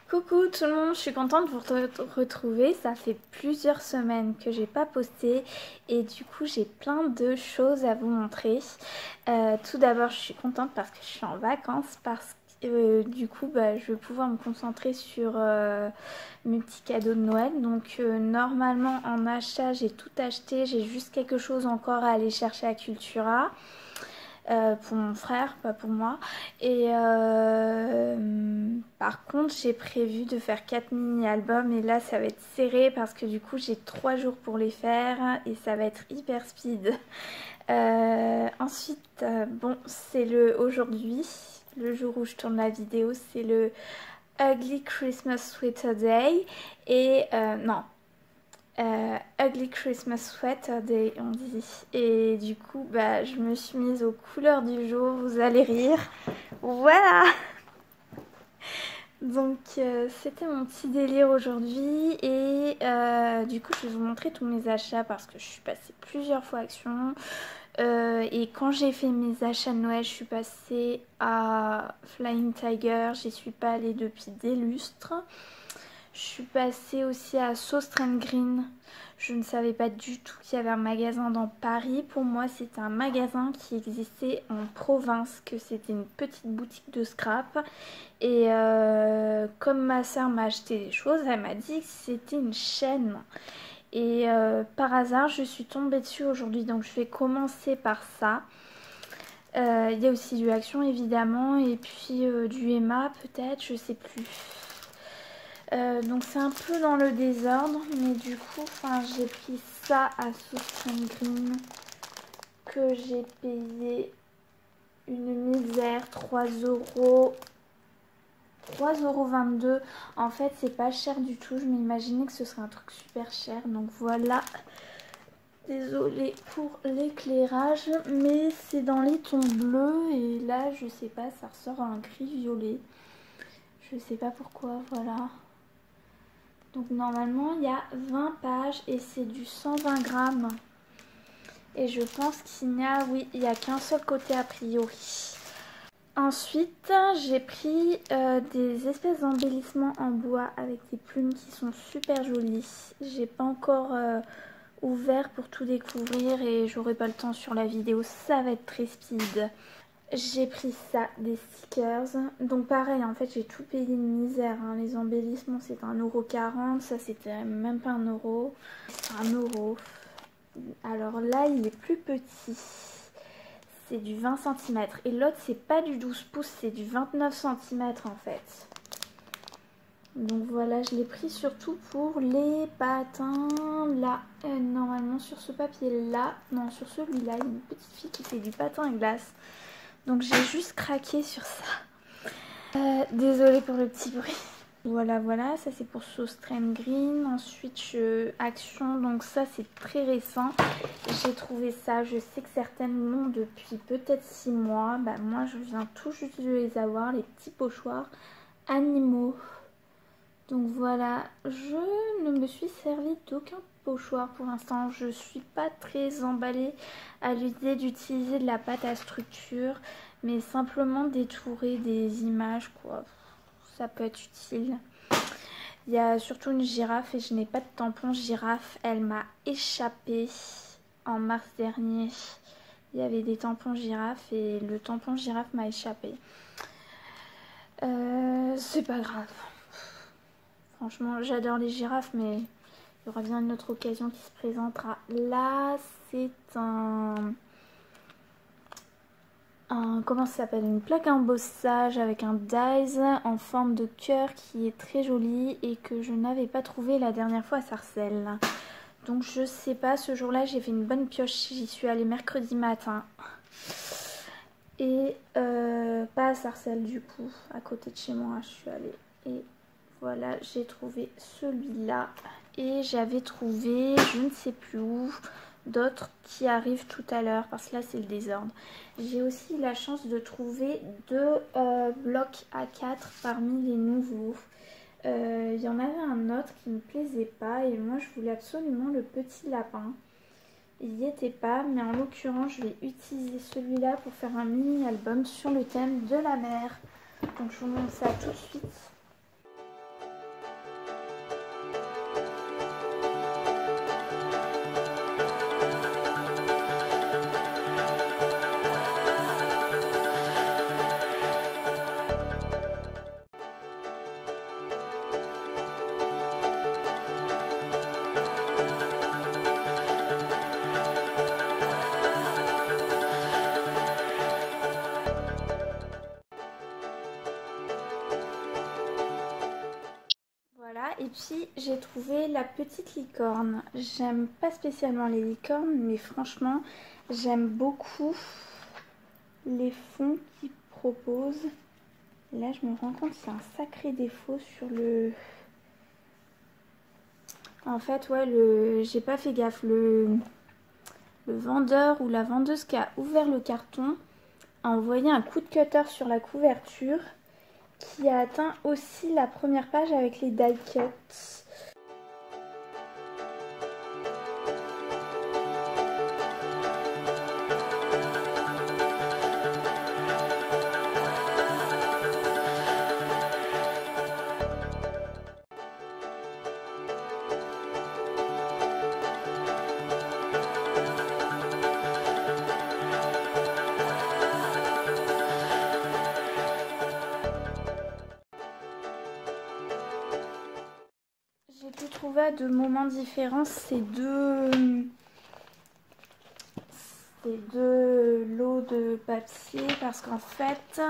Coucou tout le monde, je suis contente de vous retrouver. Ça fait plusieurs semaines que j'ai pas posté et du coup j'ai plein de choses à vous montrer. Tout d'abord, je suis contente parce que je suis en vacances, parce que du coup je vais pouvoir me concentrer sur mes petits cadeaux de Noël. Donc normalement en achat j'ai tout acheté, j'ai juste quelque chose encore à aller chercher à Cultura. Pour mon frère, pas pour moi. Et par contre, j'ai prévu de faire 4 mini-albums et là, ça va être serré parce que du coup, j'ai 3 jours pour les faire et ça va être hyper speed. Ensuite, bon, c'est aujourd'hui, le jour où je tourne la vidéo, c'est le Ugly Christmas Sweater Day et non. Ugly Christmas Sweater Day on dit, et du coup je me suis mise aux couleurs du jour, vous allez rire, voilà. Donc c'était mon petit délire aujourd'hui et du coup je vais vous montrer tous mes achats parce que je suis passée plusieurs fois Action et quand j'ai fait mes achats de Noël je suis passée à Flying Tiger, j'y suis pas allée depuis des lustres. Je suis passée aussi à Sauce Green. Je ne savais pas du tout qu'il y avait un magasin dans Paris. Pour moi, c'était un magasin qui existait en province, que c'était une petite boutique de scrap. Et comme ma soeur m'a acheté des choses, elle m'a dit que c'était une chaîne. Et par hasard, je suis tombée dessus aujourd'hui. Donc je vais commencer par ça. Il y a aussi du Action évidemment. Et puis du Emma peut-être, je sais plus. Donc c'est un peu dans le désordre, mais du coup j'ai pris ça à Sauce Green que j'ai payé une misère, 3 €, en fait c'est pas cher du tout, je m'imaginais que ce serait un truc super cher, donc voilà. Désolée pour l'éclairage, mais c'est dans les tons bleus et là je sais pas, ça ressort un gris violet, je sais pas pourquoi, voilà. Donc normalement il y a 20 pages et c'est du 120 grammes. Et je pense qu'il n'y a, oui, il n'y a qu'un seul côté a priori. Ensuite j'ai pris des espèces d'embellissements en bois avec des plumes qui sont super jolies. J'ai pas encore ouvert pour tout découvrir et j'aurai pas le temps sur la vidéo, ça va être très speed. J'ai pris ça, des stickers. Donc pareil, en fait j'ai tout payé une misère, hein. Les embellissements c'est 1,40 €, ça c'était même pas 1 €, c'est 1 €. Alors là il est plus petit, c'est du 20 cm. Et l'autre c'est pas du 12 pouces, c'est du 29 cm en fait. Donc voilà, je l'ai pris surtout pour les patins là. Normalement sur ce papier là, non sur celui-là, il y a une petite fille qui fait du patin à glace. Donc j'ai juste craqué sur ça. Désolée pour le petit bruit. Voilà, voilà, ça c'est pour Sauce Green. Ensuite, Action, donc ça c'est très récent. J'ai trouvé ça, je sais que certaines l'ont depuis peut-être 6 mois. Moi je viens tout juste de les avoir, les petits pochoirs animaux. Donc voilà, je ne me suis servi d'aucun pochoir pour l'instant. Je suis pas très emballée à l'idée d'utiliser de la pâte à structure, mais simplement détourer des images quoi. Ça peut être utile. Il y a surtout une girafe et je n'ai pas de tampon girafe. Elle m'a échappé en mars dernier. Il y avait des tampons girafes et le tampon girafe m'a échappé. C'est pas grave. Franchement, j'adore les girafes, mais il y aura bien une autre occasion qui se présentera. Là, c'est comment ça s'appelle, une plaque à embossage avec un dies en forme de cœur qui est très joli et que je n'avais pas trouvé la dernière fois à Sarcelles. Donc je sais pas, ce jour-là j'ai fait une bonne pioche, j'y suis allée mercredi matin. Et pas à Sarcelles du coup, à côté de chez moi je suis allée. Et voilà, j'ai trouvé celui-là et j'avais trouvé, je ne sais plus où, d'autres qui arrivent tout à l'heure parce que là c'est le désordre. J'ai aussi la chance de trouver 2 blocs A4 parmi les nouveaux. Il y en avait un autre qui ne me plaisait pas et moi je voulais absolument le petit lapin. Il n'y était pas, mais en l'occurrence je vais utiliser celui-là pour faire un mini album sur le thème de la mer. Donc je vous montre ça tout de suite. Voilà, et puis j'ai trouvé la petite licorne. J'aime pas spécialement les licornes, mais franchement, j'aime beaucoup les fonds qu'ils proposent. Là, je me rends compte que c'est un sacré défaut sur le... En fait, ouais, j'ai pas fait gaffe. Le vendeur ou la vendeuse qui a ouvert le carton a envoyé un coup de cutter sur la couverture qui a atteint aussi la première page avec les die cuts. J'ai pu trouver à deux moments différents ces deux lots de papier parce qu'en fait,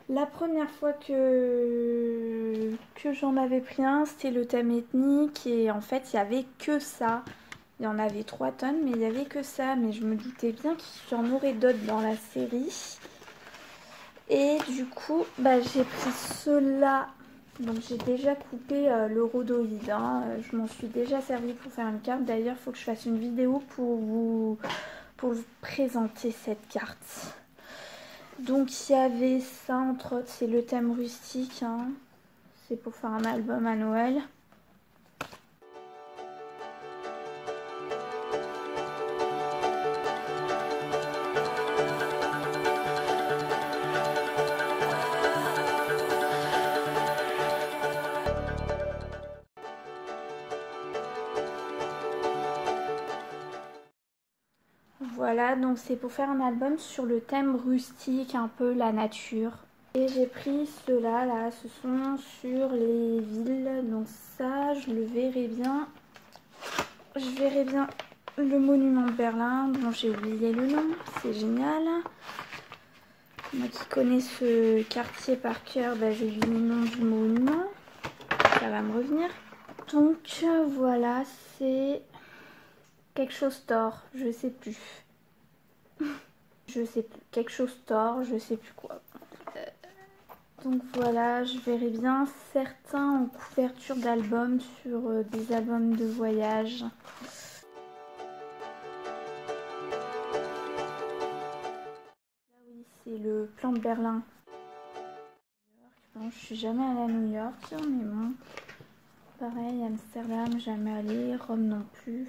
la première fois que j'en avais pris un, c'était le thème ethnique et en fait, il n'y avait que ça. Il y en avait 3 tonnes, mais il n'y avait que ça. Mais je me doutais bien qu'il y en aurait d'autres dans la série. Et du coup, bah, j'ai pris ceux-là. Donc j'ai déjà coupé le rhodoïde. Hein. Je m'en suis déjà servi pour faire une carte. D'ailleurs, il faut que je fasse une vidéo pour vous présenter cette carte. Donc il y avait ça, entre autres, c'est le thème rustique. Hein. C'est pour faire un album à Noël. Voilà, donc c'est pour faire un album sur le thème rustique, un peu la nature. Et j'ai pris ceux-là, là, ce sont sur les villes. Donc ça, je le verrai bien. Je verrai bien le monument de Berlin, dont j'ai oublié le nom. C'est génial. Moi qui connais ce quartier par cœur, bah, j'ai vu le nom du monument. Ça va me revenir. Donc voilà, c'est quelque chose d'or, je sais plus. Je sais plus, quelque chose d'or, je sais plus quoi. Donc voilà, je verrai bien certains en couverture d'albums sur des albums de voyage. Là oui, c'est le plan de Berlin. Bon, je suis jamais allée à New York, mais bon. Pareil, Amsterdam, jamais allée, Rome non plus.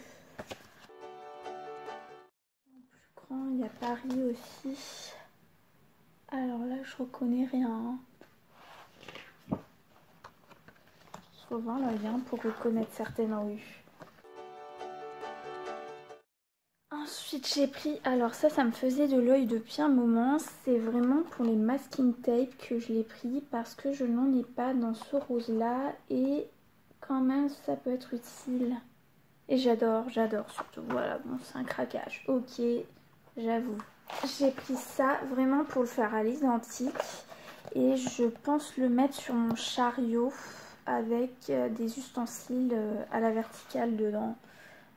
Il y a Paris aussi. Alors là, je reconnais rien. Il faut voir le lien pour reconnaître certaines rues. Ensuite, j'ai pris... Alors ça me faisait de l'œil depuis un moment. C'est vraiment pour les masking tape que je l'ai pris parce que je n'en ai pas dans ce rose-là. Et quand même, ça peut être utile. Et j'adore surtout. Voilà, bon, c'est un craquage. Ok, j'avoue. J'ai pris ça vraiment pour le faire à l'identique et je pense le mettre sur mon chariot avec des ustensiles à la verticale dedans.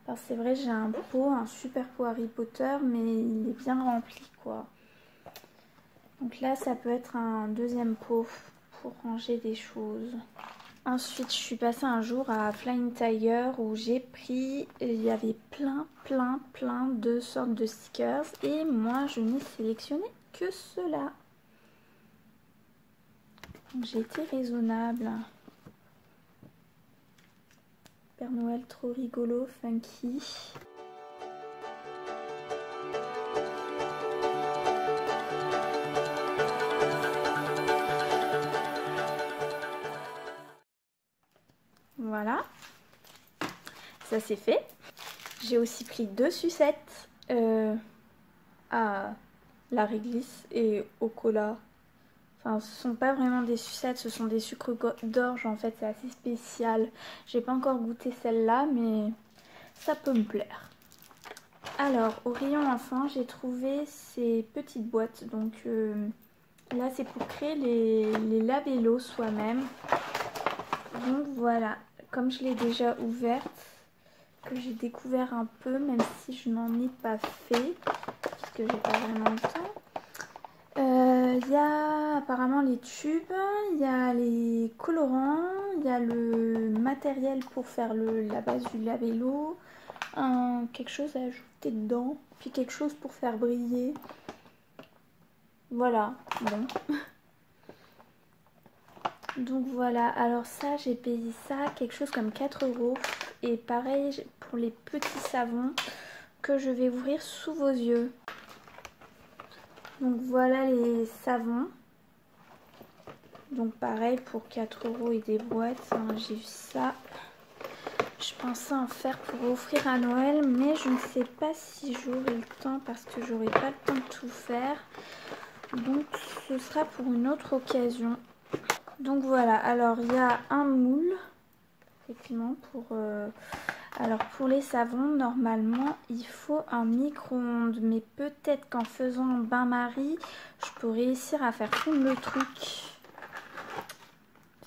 Alors c'est vrai, j'ai un pot, un super pot Harry Potter, mais il est bien rempli quoi. Donc là, ça peut être un deuxième pot pour ranger des choses. Ensuite, je suis passée un jour à Flying Tiger où j'ai pris, il y avait plein de sortes de stickers et moi je n'ai sélectionné que ceux-là. Donc j'ai été raisonnable. Père Noël trop rigolo, funky. Voilà, ça c'est fait. J'ai aussi pris 2 sucettes à la réglisse et au cola. Enfin, ce sont pas vraiment des sucettes, ce sont des sucres d'orge en fait, c'est assez spécial. J'ai pas encore goûté celle-là, mais ça peut me plaire. Alors, au rayon enfant, j'ai trouvé ces petites boîtes. Donc là, c'est pour créer les labellos soi-même. Donc voilà, comme je l'ai déjà ouverte, que j'ai découvert un peu, même si je n'en ai pas fait, puisque j'ai pas vraiment le temps. Il y a apparemment les tubes, il y a les colorants, il y a le matériel pour faire la base du labello, quelque chose à ajouter dedans, puis quelque chose pour faire briller. Voilà, bon. Donc voilà, alors ça, j'ai payé ça quelque chose comme 4 €. Et pareil pour les petits savons que je vais ouvrir sous vos yeux. Donc voilà les savons. Donc pareil pour 4 € et des boîtes. J'ai vu ça. Je pensais en faire pour offrir à Noël, mais je ne sais pas si j'aurai le temps parce que j'aurai pas le temps de tout faire. Donc ce sera pour une autre occasion. Donc voilà, alors il y a un moule, effectivement, alors pour les savons, normalement il faut un micro-ondes, mais peut-être qu'en faisant un bain-marie, je peux réussir à faire fondre le truc.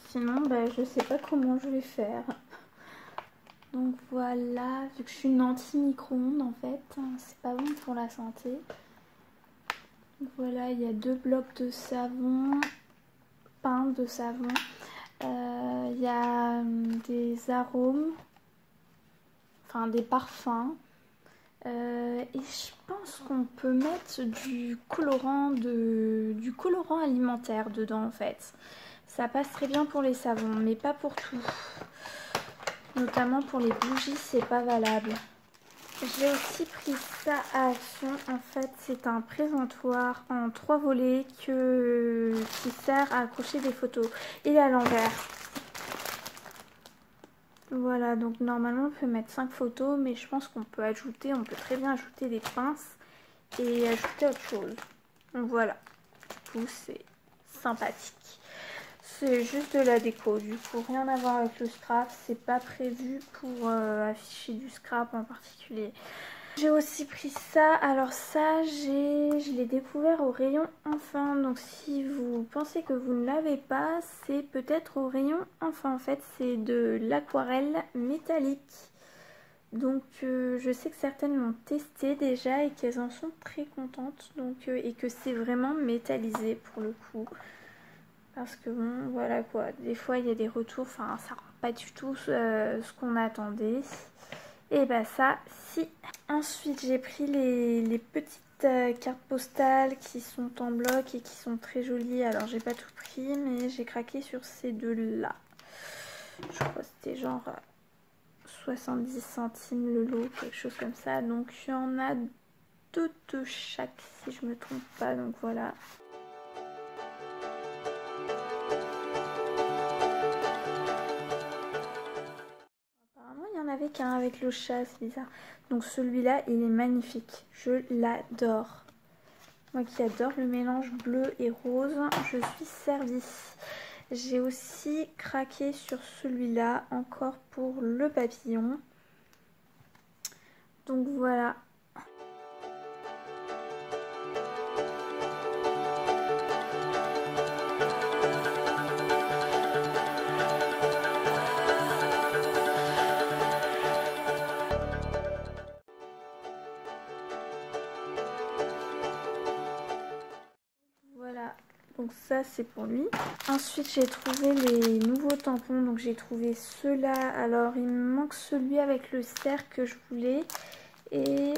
Sinon, je sais pas comment je vais faire. Donc voilà, vu que je suis une anti-micro-ondes en fait, c'est pas bon pour la santé. Donc voilà, il y a 2 blocs de savon, pain de savon. Il y a des arômes, enfin des parfums. Et je pense qu'on peut mettre du colorant alimentaire dedans en fait. Ça passe très bien pour les savons, mais pas pour tout. Notamment pour les bougies, c'est pas valable. J'ai aussi pris ça à Action. En fait, c'est un présentoir en 3 volets qui sert à accrocher des photos. Et à l'envers. Voilà, donc normalement on peut mettre 5 photos, mais je pense qu'on peut très bien ajouter des pinces et ajouter autre chose. Donc voilà, du coup c'est sympathique. C'est juste de la déco, du coup rien à voir avec le scrap, c'est pas prévu pour afficher du scrap en particulier. J'ai aussi pris ça, alors ça je l'ai découvert au rayon enfant, donc si vous pensez que vous ne l'avez pas, c'est peut-être au rayon enfant. En fait c'est de l'aquarelle métallique, donc je sais que certaines l'ont testé déjà et qu'elles en sont très contentes, donc, et que c'est vraiment métallisé pour le coup. Parce que bon, voilà quoi, des fois il y a des retours, enfin ça rend pas du tout ce qu'on attendait. Et bah ça, si. Ensuite j'ai pris les petites cartes postales qui sont en bloc et qui sont très jolies. Alors j'ai pas tout pris, mais j'ai craqué sur ces deux là. Je crois que c'était genre 70 centimes le lot, quelque chose comme ça. Donc il y en a 2 de chaque si je me trompe pas, donc voilà. Avec qu'un avec le chat, c'est bizarre. Donc celui-là, il est magnifique. Je l'adore. Moi qui adore le mélange bleu et rose, je suis servie. J'ai aussi craqué sur celui-là, encore pour le papillon. Donc voilà. Donc ça c'est pour lui. Ensuite j'ai trouvé les nouveaux tampons. Donc j'ai trouvé ceux-là. Alors il me manque celui avec le cerf que je voulais. Et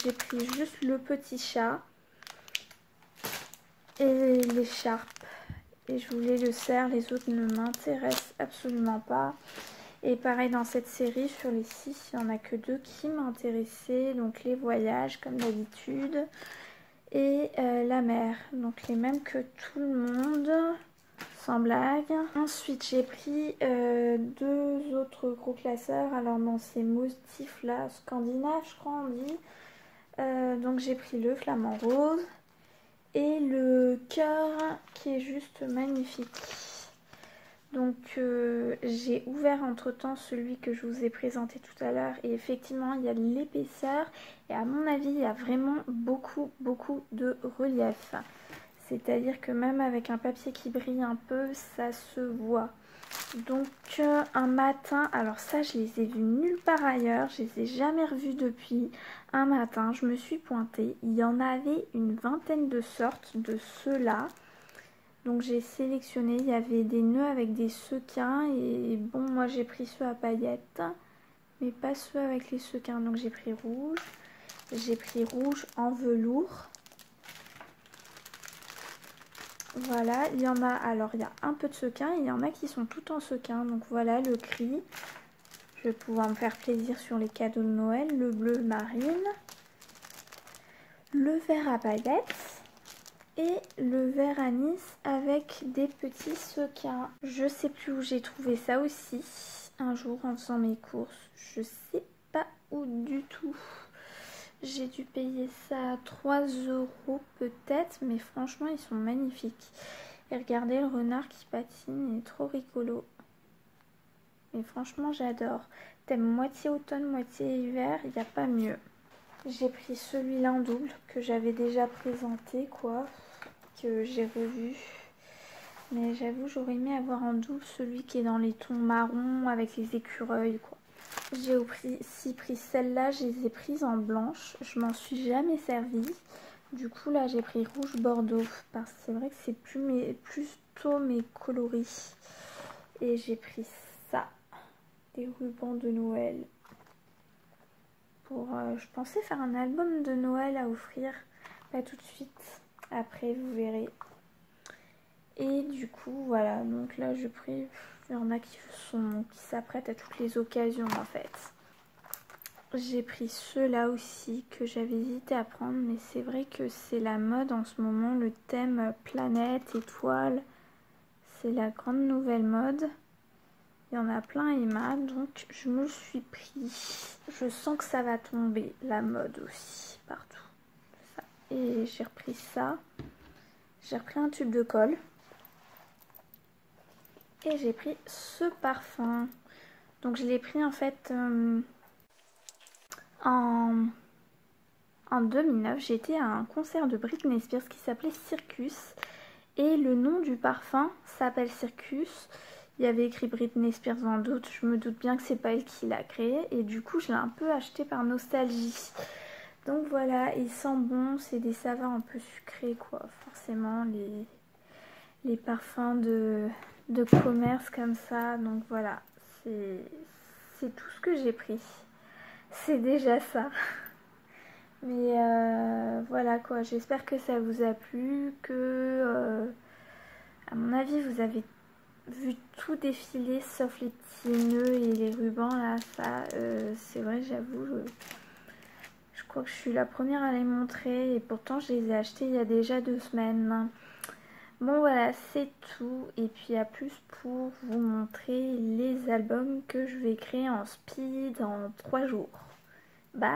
j'ai pris juste le petit chat. Et l'écharpe. Et je voulais le cerf. Les autres ne m'intéressent absolument pas. Et pareil dans cette série, sur les 6, il n'y en a que 2 qui m'intéressaient. Donc les voyages comme d'habitude. Et la mer, donc les mêmes que tout le monde, sans blague. Ensuite j'ai pris 2 autres gros classeurs. Alors non, c'est motifs là, scandinave je crois on dit. Donc j'ai pris le flamant rose et le cœur qui est juste magnifique. Donc j'ai ouvert entre temps celui que je vous ai présenté tout à l'heure et effectivement il y a de l'épaisseur et à mon avis il y a vraiment beaucoup de relief. C'est à dire que même avec un papier qui brille un peu ça se voit. Donc un matin, alors ça je les ai vus nulle part ailleurs, je les ai jamais revus depuis. Un matin je me suis pointée, il y en avait une vingtaine de sortes de ceux-là. Donc j'ai sélectionné, il y avait des nœuds avec des sequins et bon moi j'ai pris ceux à paillettes, mais pas ceux avec les sequins. Donc j'ai pris rouge en velours. Voilà, il y en a, alors il y a un peu de sequins, il y en a qui sont tout en sequins. Donc voilà le gris, je vais pouvoir me faire plaisir sur les cadeaux de Noël. Le bleu marine, le vert à paillettes et le vert anis avec des petits sequins. Je sais plus où j'ai trouvé ça aussi, un jour en faisant mes courses, je sais pas où du tout. J'ai dû payer ça 3 € peut-être, mais franchement ils sont magnifiques. Et regardez le renard qui patine, il est trop rigolo. Mais franchement j'adore. Thème moitié automne, moitié hiver, il n'y a pas mieux. J'ai pris celui-là en double que j'avais déjà présenté quoi, que j'ai revu. Mais j'avoue j'aurais aimé avoir en double celui qui est dans les tons marron avec les écureuils quoi. J'ai aussi pris celle-là, je les ai prises en blanche, je m'en suis jamais servie. Du coup là j'ai pris rouge bordeaux parce que c'est vrai que c'est plutôt mes coloris. Et j'ai pris ça, des rubans de Noël. Pour, je pensais faire un album de Noël à offrir, pas tout de suite, après vous verrez. Et du coup voilà, donc là je pris, il y en a qui s'apprêtent à toutes les occasions en fait. J'ai pris ceux-là aussi que j'avais hésité à prendre, mais c'est vrai que c'est la mode en ce moment, le thème planète, étoile, c'est la grande nouvelle mode. Il y en a plein Emma, donc je me le suis pris. Je sens que ça va tomber, la mode aussi, partout. Ça. Et j'ai repris ça. J'ai repris un tube de colle. Et j'ai pris ce parfum. Donc je l'ai pris en fait en 2009. J'étais à un concert de Britney Spears qui s'appelait Circus. Et le nom du parfum s'appelle Circus. Il y avait écrit Britney Spears en doute. Je me doute bien que c'est pas elle qui l'a créé. Et du coup, je l'ai un peu acheté par nostalgie. Donc voilà, il sent bon. C'est des saveurs un peu sucrées, quoi. Forcément, les parfums de commerce comme ça. Donc voilà, c'est tout ce que j'ai pris. C'est déjà ça. Mais voilà quoi, j'espère que ça vous a plu, que à mon avis vous avez vu tout défiler sauf les petits nœuds et les rubans là, ça c'est vrai j'avoue, je crois que je suis la première à les montrer et pourtant je les ai achetés il y a déjà 2 semaines. Bon voilà, c'est tout et puis à plus pour vous montrer les albums que je vais créer en speed en 3 jours. Bye!